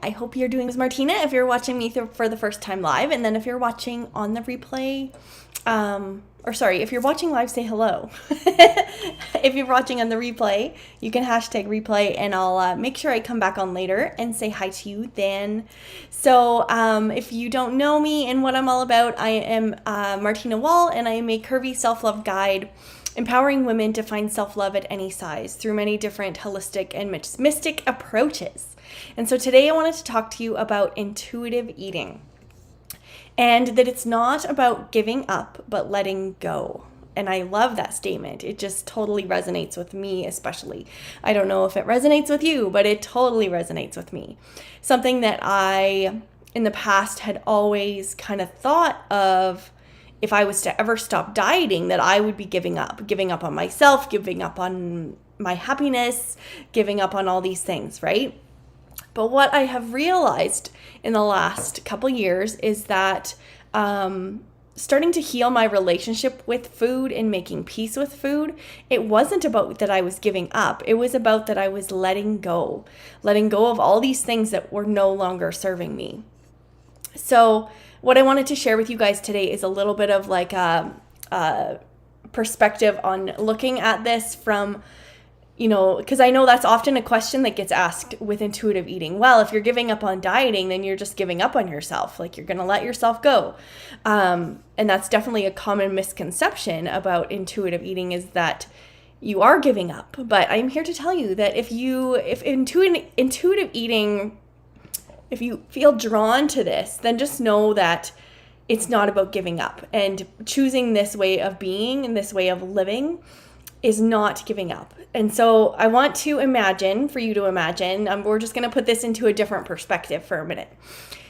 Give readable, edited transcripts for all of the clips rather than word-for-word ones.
I hope you're doing this, Martina, if you're watching me for the first time live. And then if you're watching on the replay, if you're watching live, say hello. If you're watching on the replay, you can hashtag replay and I'll make sure I come back on later and say hi to you then. So if you don't know me and what I'm all about, I am Martina Wall, and I am a curvy self-love guide empowering women to find self-love at any size through many different holistic and mystic approaches. And so today I wanted to talk to you about intuitive eating, and that it's not about giving up, but letting go. And I love that statement. It just totally resonates with me, especially. I don't know if it resonates with you, but it totally resonates with me. Something that I, in the past, had always kind of thought of, if I was to ever stop dieting, that I would be giving up on myself, giving up on my happiness, giving up on all these things, right? But what I have realized in the last couple years is that starting to heal my relationship with food and making peace with food, it wasn't about that I was giving up. It was about that I was letting go of all these things that were no longer serving me. So what I wanted to share with you guys today is a little bit of like a perspective on looking at this from, because I know that's often a question that gets asked with intuitive eating. Well, if you're giving up on dieting, then you're just giving up on yourself. Like, you're going to let yourself go. And that's definitely a common misconception about intuitive eating, is that you are giving up. But I'm here to tell you that if intuitive eating, if you feel drawn to this, then just know that it's not about giving up. And choosing this way of being and this way of living is not giving up. And so I want to for you to imagine, we're just going to put this into a different perspective for a minute.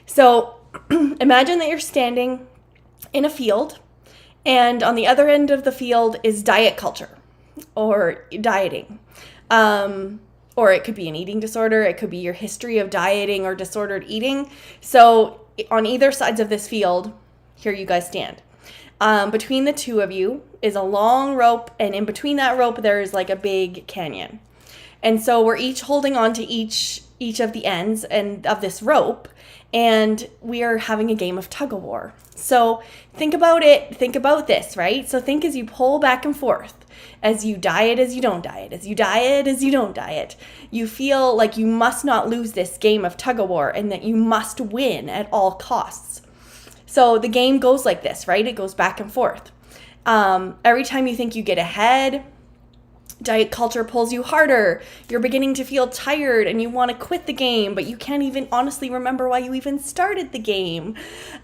So imagine that you're standing in a field, and on the other end of the field is diet culture or dieting. Or it could be an eating disorder. It could be your history of dieting or disordered eating. So on either sides of this field, here you guys stand. Between the two of you is a long rope, and in between that rope there is like a big canyon. And so we're each holding on to each of the ends of this rope, and we are having a game of tug of war. So think about this, right? So think as you pull back and forth, as you diet, as you don't diet, as you diet, as you don't diet, you feel like you must not lose this game of tug of war and that you must win at all costs. So the game goes like this, right? It goes back and forth. Every time you think you get ahead, diet culture pulls you harder. You're beginning to feel tired and you want to quit the game, but you can't even honestly remember why you even started the game.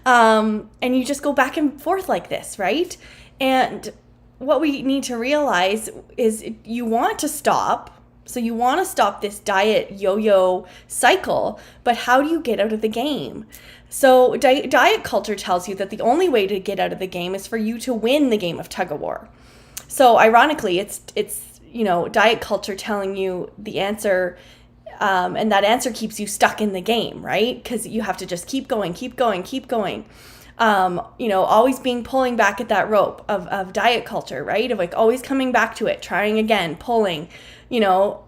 And you just go back and forth like this, right? And what we need to realize is you want to stop. So you want to stop this diet yo-yo cycle, but how do you get out of the game? So diet culture tells you that the only way to get out of the game is for you to win the game of tug of war. So ironically, it's diet culture telling you the answer, and that answer keeps you stuck in the game, right? Because you have to just keep going. Always pulling back at that rope of diet culture, right? Of like always coming back to it, trying again, pulling,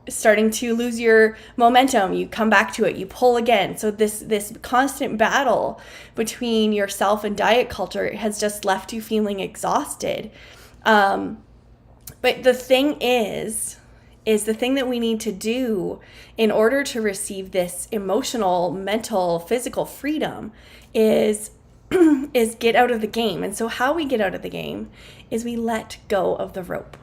starting to lose your momentum, you come back to it, you pull again. So this constant battle between yourself and diet culture has just left you feeling exhausted. But the thing is the thing that we need to do in order to receive this emotional, mental, physical freedom is get out of the game. And so how we get out of the game is we let go of the rope.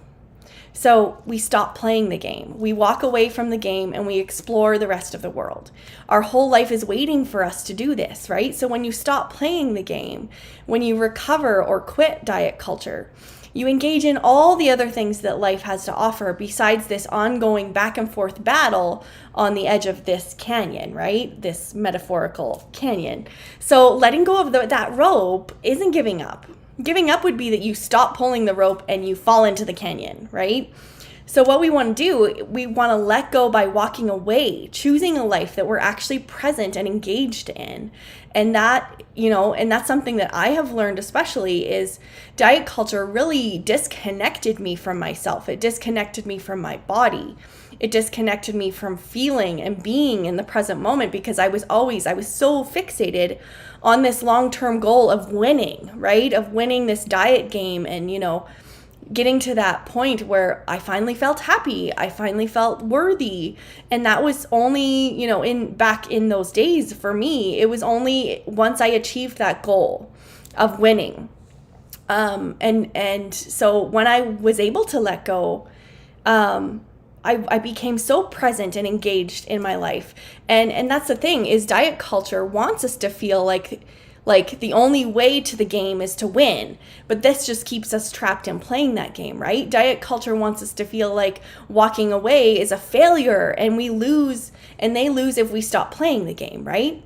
So we stop playing the game. We walk away from the game and we explore the rest of the world. Our whole life is waiting for us to do this, right? So when you stop playing the game, when you recover or quit diet culture, you engage in all the other things that life has to offer besides this ongoing back and forth battle on the edge of this canyon, right? This metaphorical canyon. So letting go of that rope isn't giving up. Giving up would be that you stop pulling the rope and you fall into the canyon, right? So what we want to do, we want to let go by walking away, choosing a life that we're actually present and engaged in. And that, and that's something that I have learned especially is diet culture really disconnected me from myself. It disconnected me from my body. It disconnected me from feeling and being in the present moment, because I was so fixated on this long-term goal of winning, right? Of winning this diet game, and, getting to that point where I finally felt happy. I finally felt worthy. And that was only, back in those days for me, it was only once I achieved that goal of winning. And so when I was able to let go, I became so present and engaged in my life. And that's the thing, is diet culture wants us to feel like the only way to the game is to win. But this just keeps us trapped in playing that game, right? Diet culture wants us to feel like walking away is a failure, and we lose, and they lose if we stop playing the game, right?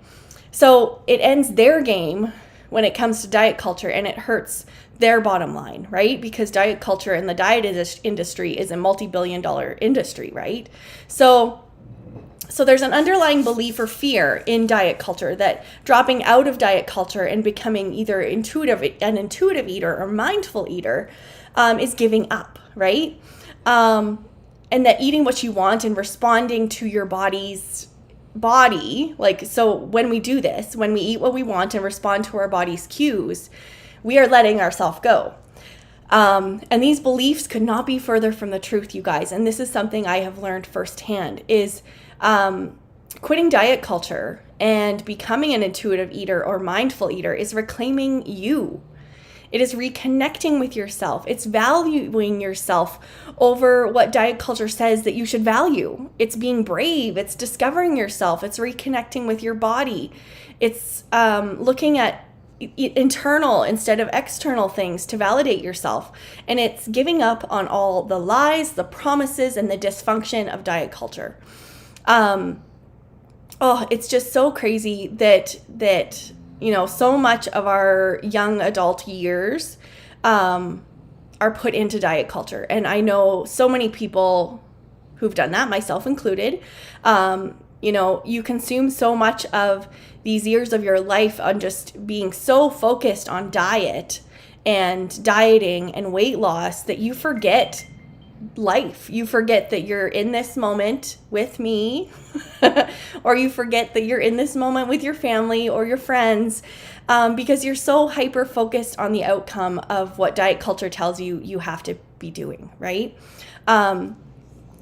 So it ends their game when it comes to diet culture, and it hurts their bottom line, right? Because diet culture and the diet industry is a multi-billion-dollar industry, right? So there's an underlying belief or fear in diet culture that dropping out of diet culture and becoming either an intuitive eater or mindful eater is giving up, right? And that eating what you want and responding to your body's body, so when we do this, when we eat what we want and respond to our body's cues, we are letting ourselves go. And these beliefs could not be further from the truth, you guys. And this is something I have learned firsthand, is quitting diet culture and becoming an intuitive eater or mindful eater is reclaiming you. It is reconnecting with yourself. It's valuing yourself over what diet culture says that you should value. It's being brave. It's discovering yourself. It's reconnecting with your body. It's looking at internal instead of external things to validate yourself. And it's giving up on all the lies, the promises, and the dysfunction of diet culture. It's just so crazy that so much of our young adult years are put into diet culture. And I know so many people who've done that, myself included. You consume so much of these years of your life on just being so focused on diet and dieting and weight loss that you forget life. You forget that you're in this moment with me, or you forget that you're in this moment with your family or your friends, because you're so hyper focused on the outcome of what diet culture tells you you have to be doing, right?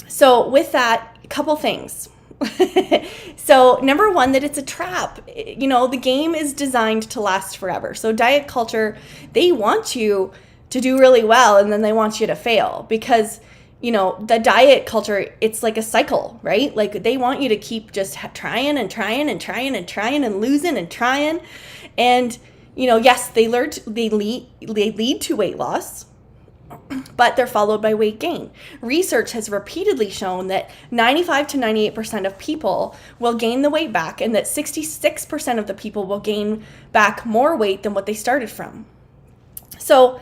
So with that, a couple things. So number one, that it's a trap. The game is designed to last forever. So diet culture, they want you to do really well, and then they want you to fail, because the diet culture, it's like a cycle, right? Like they want you to keep just trying and trying and trying and trying and losing and trying. And, yes, they lead to weight loss, but they're followed by weight gain. Research has repeatedly shown that 95 to 98% of people will gain the weight back, and that 66% of the people will gain back more weight than what they started from. So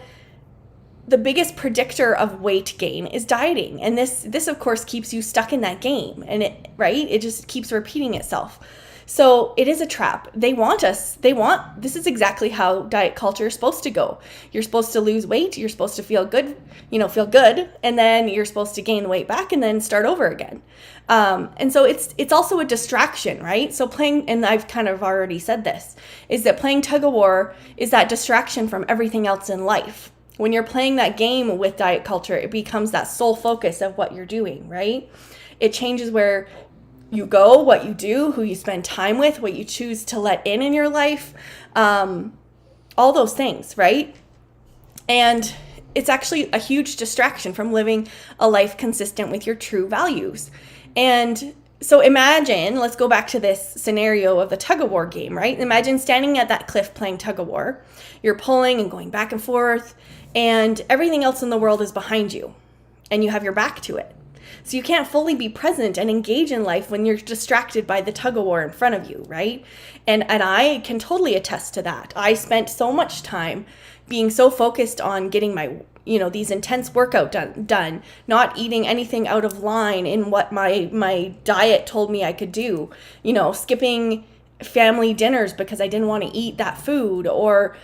the biggest predictor of weight gain is dieting. And this of course keeps you stuck in that game, and it just keeps repeating itself. So it is a trap. This is exactly how diet culture is supposed to go. You're supposed to lose weight, you're supposed to feel good, and then you're supposed to gain the weight back and then start over again. And so it's also a distraction, right? So playing, and I've kind of already said this, is that playing tug of war is that distraction from everything else in life. When you're playing that game with diet culture, it becomes that sole focus of what you're doing, right? It changes where you go, what you do, who you spend time with, what you choose to let in your life, all those things, right? And it's actually a huge distraction from living a life consistent with your true values. And so imagine, let's go back to this scenario of the tug of war game, right? Imagine standing at that cliff playing tug of war. You're pulling and going back and forth, and everything else in the world is behind you, and you have your back to it. So you can't fully be present and engage in life when you're distracted by the tug of war in front of you, right? And I can totally attest to that. I spent so much time being so focused on getting my, these intense workout done, not eating anything out of line in what my diet told me I could do, skipping family dinners because I didn't want to eat that food, or,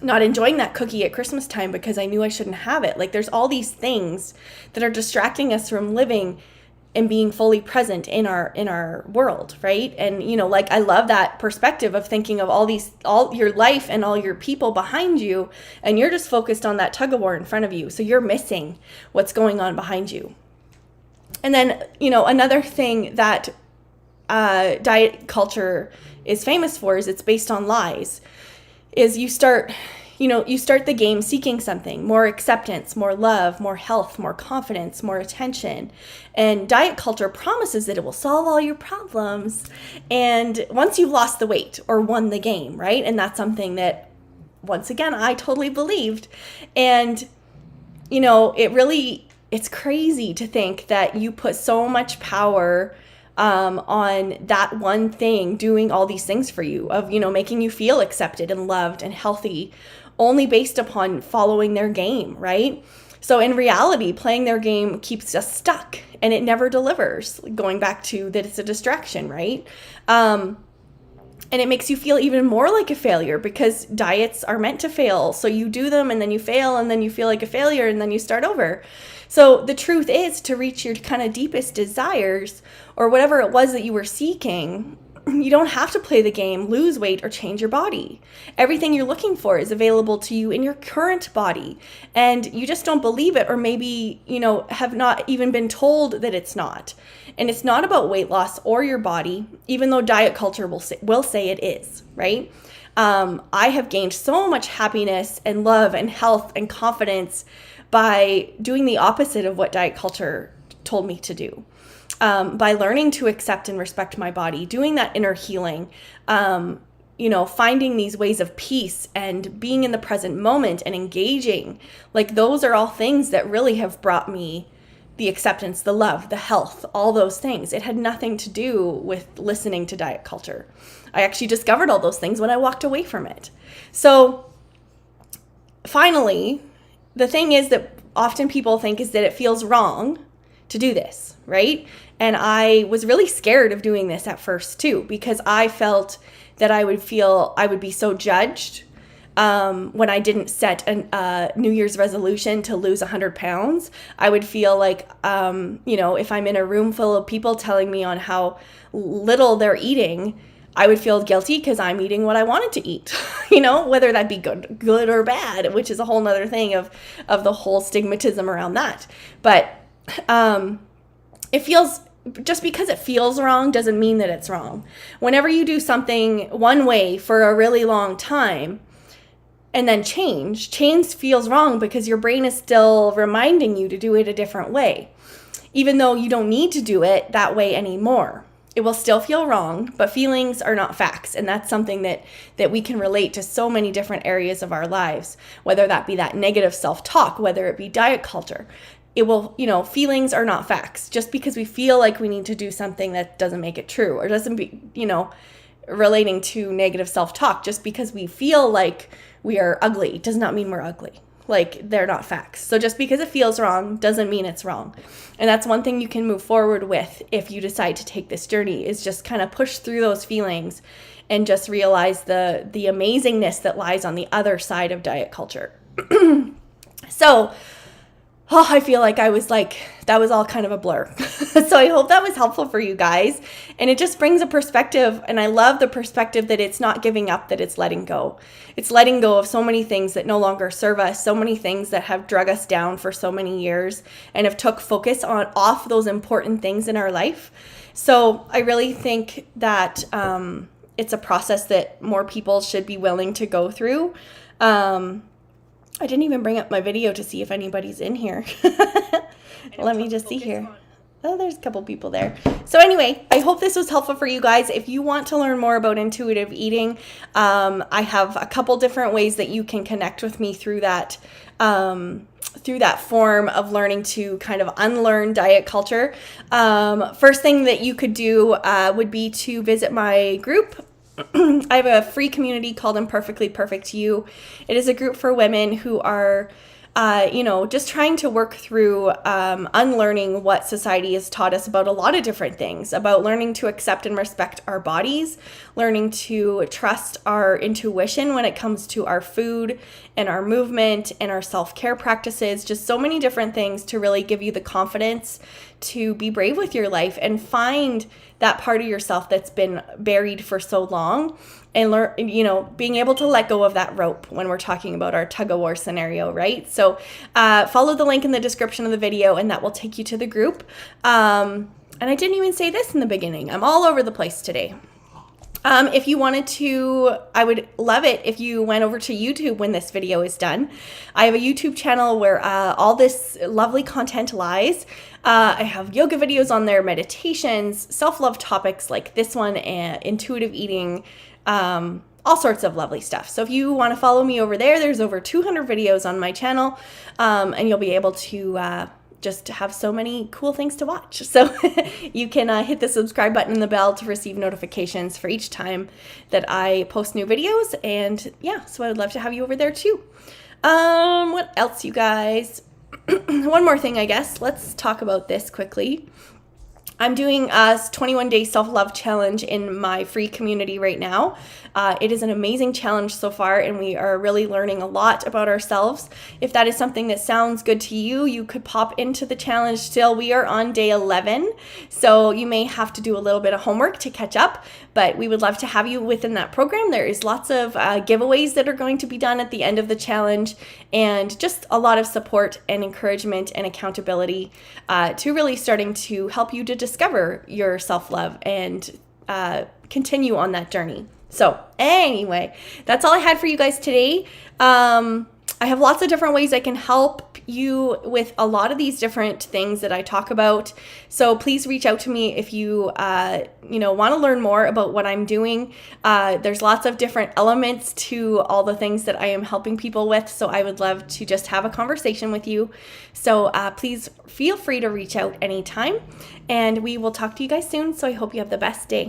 not enjoying that cookie at Christmas time because I knew I shouldn't have it. Like, there's all these things that are distracting us from living and being fully present in our world, right? And, you know, like, I love that perspective of thinking of all your life and all your people behind you, and you're just focused on that tug of war in front of you. So you're missing what's going on behind you. And then, you know, another thing that diet culture is famous for is it's based on lies. Is you start the game seeking something, more acceptance, more love, more health, more confidence, more attention. And diet culture promises that it will solve all your problems. And once you've lost the weight or won the game, right? And that's something that, once again, I totally believed. And, you know, it's crazy to think that you put so much power on that one thing doing all these things for you, of, you know, making you feel accepted and loved and healthy, only based upon following their game, right? So in reality, playing their game keeps us stuck and it never delivers, going back to that it's a distraction, right? And it makes you feel even more like a failure, because diets are meant to fail. So you do them and then you fail and then you feel like a failure and then you start over. So the truth is, to reach your kind of deepest desires or whatever it was that you were seeking, you don't have to play the game, lose weight, or change your body. Everything you're looking for is available to you in your current body. And you just don't believe it, or maybe, you know, have not even been told that it's not. And it's not about weight loss or your body, even though diet culture will say it is, right? I have gained so much happiness and love and health and confidence by doing the opposite of what diet culture told me to do. By learning to accept and respect my body, doing that inner healing, you know, finding these ways of peace and being in the present moment and engaging. Like, those are all things that really have brought me the acceptance, the love, the health, all those things. It had nothing to do with listening to diet culture. I actually discovered all those things when I walked away from it. So finally, the thing is that often people think is that it feels wrong to do this, right? And I was really scared of doing this at first too, because I felt that I would be so judged when I didn't set a New Year's resolution to lose 100 pounds. I would feel like, you know, if I'm in a room full of people telling me on how little they're eating, I would feel guilty because I'm eating what I wanted to eat, you know, whether that be good or bad, which is a whole nother thing of the whole stigmatism around that. But just because it feels wrong doesn't mean that it's wrong. Whenever you do something one way for a really long time and then change feels wrong because your brain is still reminding you to do it a different way, even though you don't need to do it that way anymore. It will still feel wrong, but feelings are not facts. And that's something that we can relate to so many different areas of our lives, whether that be that negative self-talk, whether it be diet culture. It will, you know, feelings are not facts. Just because we feel like we need to do something, that doesn't make it true, or doesn't be, you know, relating to negative self-talk. Just because we feel like we are ugly does not mean we're ugly. Like, they're not facts. So just because it feels wrong doesn't mean it's wrong. And that's one thing you can move forward with if you decide to take this journey, is just kind of push through those feelings and just realize the amazingness that lies on the other side of diet culture. So, I feel like that was all kind of a blur. So I hope that was helpful for you guys. And it just brings a perspective. And I love the perspective that it's not giving up, that it's letting go. It's letting go of so many things that no longer serve us, so many things that have drug us down for so many years and have took focus off those important things in our life. So I really think that it's a process that more people should be willing to go through. I didn't even bring up my video to see if anybody's in here. Let me just see here. Oh, there's a couple people there. So anyway, I hope this was helpful for you guys. If you want to learn more about intuitive eating, I have a couple different ways that you can connect with me through that form of learning to kind of unlearn diet culture. First thing that you could do would be to visit my group. I have a free community called Imperfectly Perfect You. It is a group for women who are just trying to work through unlearning what society has taught us about a lot of different things, about learning to accept and respect our bodies, learning to trust our intuition when it comes to our food and our movement and our self-care practices, just so many different things to really give you the confidence to be brave with your life and find that part of yourself that's been buried for so long, and learn, being able to let go of that rope when we're talking about our tug-of-war scenario, right? So follow the link in the description of the video, and that will take you to the group. And I didn't even say this in the beginning. I'm all over the place today. If you wanted to, I would love it if you went over to YouTube when this video is done. I have a YouTube channel where all this lovely content lies. I have yoga videos on there, meditations, self-love topics like this one, and intuitive eating, all sorts of lovely stuff. So if you want to follow me over there, there's over 200 videos on my channel, and you'll be able to just have so many cool things to watch. So you can hit the subscribe button and the bell to receive notifications for each time that I post new videos. And yeah, so I would love to have you over there too. What else, you guys? One more thing, I guess. Let's talk about this quickly. I'm doing a 21-day self-love challenge in my free community right now. It is an amazing challenge so far, and we are really learning a lot about ourselves. If that is something that sounds good to you, you could pop into the challenge still. We are on day 11, so you may have to do a little bit of homework to catch up, but we would love to have you within that program. There is lots of giveaways that are going to be done at the end of the challenge, and just a lot of support and encouragement and accountability to really starting to help you to discover your self-love and continue on that journey. So anyway, that's all I had for you guys today. I have lots of different ways I can help you with a lot of these different things that I talk about. So please reach out to me if you, want to learn more about what I'm doing. There's lots of different elements to all the things that I am helping people with. So I would love to just have a conversation with you. So please feel free to reach out anytime, and we will talk to you guys soon. So I hope you have the best day.